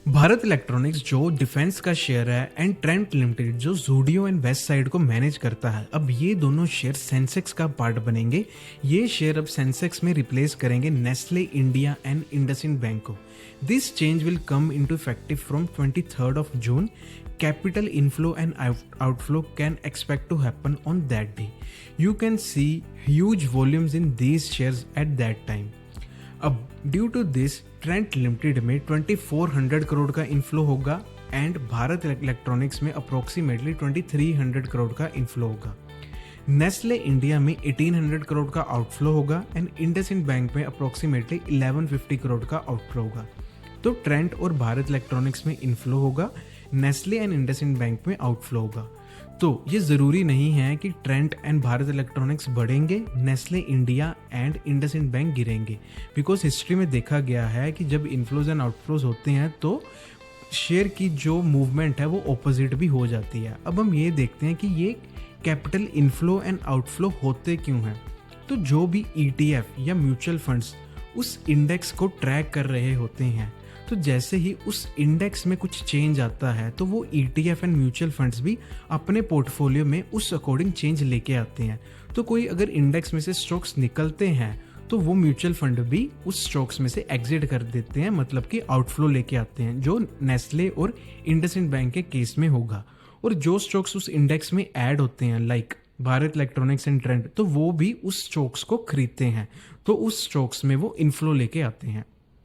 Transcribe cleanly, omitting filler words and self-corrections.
Bharat electronics जो defence का share है एंड ट्रेंट लिमिटेड जो जूडियो एंड वेस्ट साइड को मैनेज करता है, अब ये दोनों शेयर सेंसेक्स का पार्ट बनेंगे। ये शेयर अब सेंसेक्स में रिप्लेस करेंगे Nestle India and IndusInd bank को। This change will come into effective from 23rd of June. Capital inflow and outflow can expect to happen on that day. You can see huge volumes in these shares at that time. अब due to this Trent Limited में 2400 करोड़ का inflow होगा and Bharat Electronics में approximately 2300 crore का inflow होगा। Nestle India में 1800 करोड़ का outflow होगा एंड इंडसइंड बैंक में अप्रोक्सीमेटली 1150 करोड़ का आउटफ्लो होगा। तो ट्रेंट और भारत इलेक्ट्रॉनिक्स में इन्फ्लो होगा, नेस्ले एंड इंडसइंड बैंक में आउटफ्लो होगा। तो ये ज़रूरी नहीं है कि ट्रेंट एंड भारत इलेक्ट्रॉनिक्स बढ़ेंगे, Nestle India and IndusInd bank गिरेंगे, बिकॉज हिस्ट्री में देखा गया है कि जब इन्फ्लोज एंड आउटफ्लोज होते हैं तो शेयर की जो मूवमेंट है वो ऑपोजिट भी हो जाती है। अब हम ये देखते हैं कि ये कैपिटल इन्फ्लो एंड आउटफ्लो होते क्यों हैं। तो जो भी ETF या म्यूचुअल फंड्स उस इंडेक्स को ट्रैक कर रहे होते हैं, तो जैसे ही उस इंडेक्स में कुछ चेंज आता है तो वो ETF एंड म्यूचुअल फंड्स भी अपने पोर्टफोलियो में उस अकॉर्डिंग चेंज लेके आते हैं। तो कोई अगर इंडेक्स में से स्टॉक्स निकलते हैं तो वो म्यूचुअल फंड भी उस स्टॉक्स में से एग्जिट कर देते हैं, मतलब कि आउटफ्लो लेके आते हैं, जो नेस्ले और इंडसइंड बैंक के केस में होगा। और जो स्टॉक्स उस इंडेक्स में ऐड होते हैं like Bharat electronics and trend, तो वो भी उस स्टॉक्स को खरीदते हैं, तो उस स्टॉक्स में वो इन्फ्लो लेके आते हैं।